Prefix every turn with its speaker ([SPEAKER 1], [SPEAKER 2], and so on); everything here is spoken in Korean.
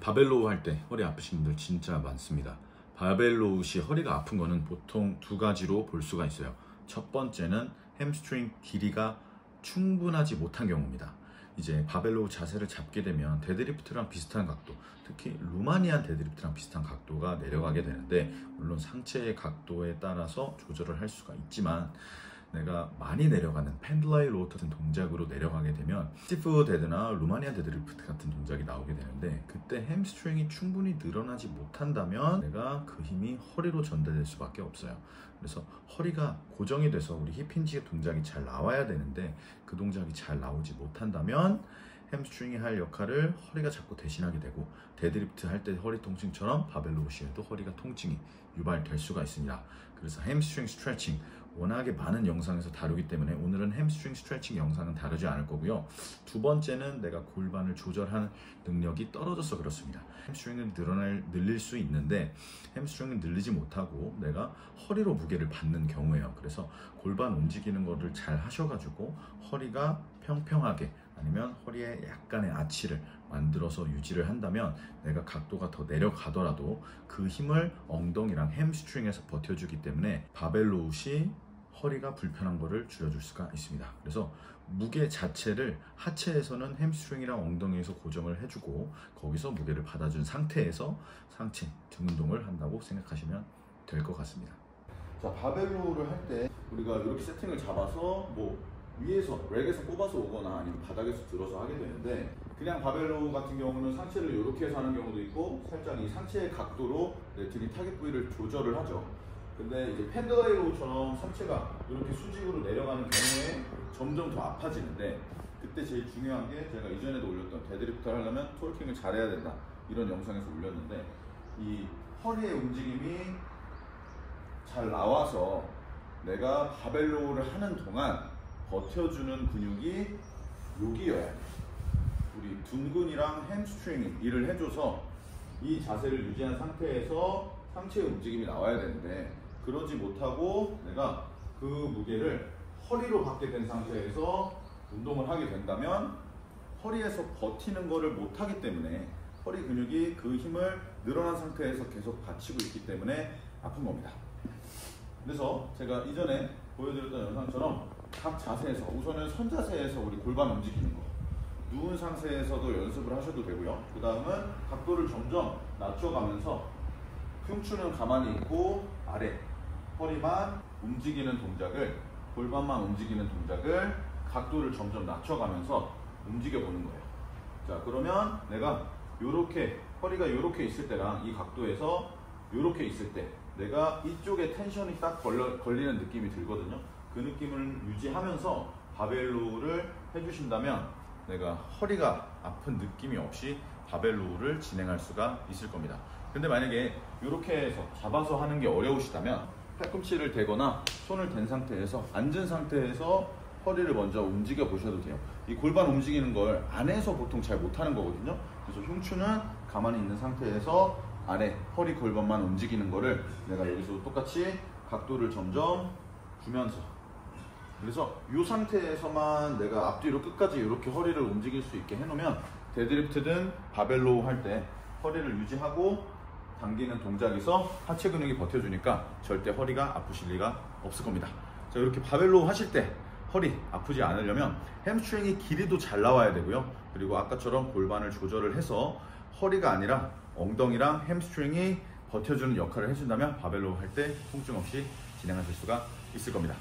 [SPEAKER 1] 바벨로우 할 때 허리 아프신 분들 진짜 많습니다. 바벨로우 시 허리가 아픈 거는 보통 두 가지로 볼 수가 있어요. 첫 번째는 햄스트링 길이가 충분하지 못한 경우입니다. 이제 바벨로우 자세를 잡게 되면 데드리프트랑 비슷한 각도, 특히 루마니안 데드리프트랑 비슷한 각도가 내려가게 되는데, 물론 상체의 각도에 따라서 조절을 할 수가 있지만 내가 많이 내려가는 펜들라이 로우 같은 동작으로 내려가게 되면 스티프 데드나 루마니안 데드리프트 같은 동작이 나오게 되는데, 그때 햄스트링이 충분히 늘어나지 못한다면 내가 그 힘이 허리로 전달될 수밖에 없어요. 그래서 허리가 고정이 돼서 우리 힙힌지 동작이 잘 나와야 되는데 그 동작이 잘 나오지 못한다면 햄스트링이 할 역할을 허리가 자꾸 대신하게 되고, 데드리프트 할 때 허리 통증처럼 바벨로우 시에도 허리가 통증이 유발될 수가 있습니다. 그래서 햄스트링 스트레칭 워낙에 많은 영상에서 다루기 때문에 오늘은 햄스트링 스트레칭 영상은 다루지 않을 거고요. 두 번째는 내가 골반을 조절하는 능력이 떨어져서 그렇습니다. 햄스트링을 늘릴 수 있는데 햄스트링을 늘리지 못하고 내가 허리로 무게를 받는 경우예요. 그래서 골반 움직이는 거를 잘 하셔가지고 허리가 평평하게, 아니면 허리에 약간의 아치를 만들어서 유지를 한다면 내가 각도가 더 내려가더라도 그 힘을 엉덩이랑 햄스트링에서 버텨주기 때문에 바벨로우 시 허리가 불편한 거를 줄여줄 수가 있습니다. 그래서 무게 자체를 하체에서는 햄스트링이랑 엉덩이에서 고정을 해주고 거기서 무게를 받아준 상태에서 상체 등 운동을 한다고 생각하시면 될 것 같습니다. 자, 바벨로우를 할 때 우리가 이렇게 세팅을 잡아서 위에서 렉에서 뽑아서 오거나 아니면 바닥에서 들어서 하게 되는데, 그냥 바벨로우 같은 경우는 상체를 이렇게 해서 하는 경우도 있고 살짝 이 상체의 각도로 내 등의 타겟 부위를 조절을 하죠. 근데 이제 펜들라이 로우처럼 상체가 이렇게 수직으로 내려가는 경우에 점점 더 아파지는데, 그때 제일 중요한 게 제가 이전에도 올렸던 데드리프트를 하려면 토르킹을 잘해야 된다 이런 영상에서 올렸는데, 이 허리의 움직임이 잘 나와서 내가 바벨로우를 하는 동안 버텨주는 근육이 여기여야 돼. 우리 둔근이랑 햄스트링이 일을 해줘서 이 자세를 유지한 상태에서 상체의 움직임이 나와야 되는데, 그러지 못하고 내가 그 무게를 허리로 받게 된 상태에서 운동을 하게 된다면 허리에서 버티는 거를 못하기 때문에 허리 근육이 그 힘을 늘어난 상태에서 계속 받치고 있기 때문에 아픈 겁니다. 그래서 제가 이전에 보여드렸던 영상처럼 각 자세에서, 우선은 선 자세에서 우리 골반 움직이는 거, 누운 상태에서도 연습을 하셔도 되고요. 그 다음은 각도를 점점 낮춰가면서 흉추는 가만히 있고 아래 허리만 움직이는 동작을, 골반만 움직이는 동작을 각도를 점점 낮춰가면서 움직여 보는 거예요. 자, 그러면 내가 요렇게 허리가 요렇게 있을 때랑 이 각도에서 요렇게 있을 때 내가 이쪽에 텐션이 딱 걸리는 느낌이 들거든요. 그 느낌을 유지하면서 바벨로우를 해주신다면 내가 허리가 아픈 느낌이 없이 바벨로우를 진행할 수가 있을 겁니다. 근데 만약에 이렇게 해서 잡아서 하는 게 어려우시다면 팔꿈치를 대거나 손을 댄 상태에서 앉은 상태에서 허리를 먼저 움직여 보셔도 돼요. 이 골반 움직이는 걸 안에서 보통 잘 못하는 거거든요. 그래서 흉추는 가만히 있는 상태에서 아래 허리 골반만 움직이는 거를 내가 여기서 똑같이 각도를 점점 주면서, 그래서 이 상태에서만 내가 앞뒤로 끝까지 이렇게 허리를 움직일 수 있게 해놓으면 데드리프트든 바벨로우 할 때 허리를 유지하고 당기는 동작에서 하체 근육이 버텨주니까 절대 허리가 아프실 리가 없을 겁니다. 자, 이렇게 바벨로우 하실 때 허리 아프지 않으려면 햄스트링이 길이도 잘 나와야 되고요. 그리고 아까처럼 골반을 조절을 해서 허리가 아니라 엉덩이랑 햄스트링이 버텨주는 역할을 해준다면 바벨로우 할 때 통증 없이 진행하실 수가 있을 겁니다.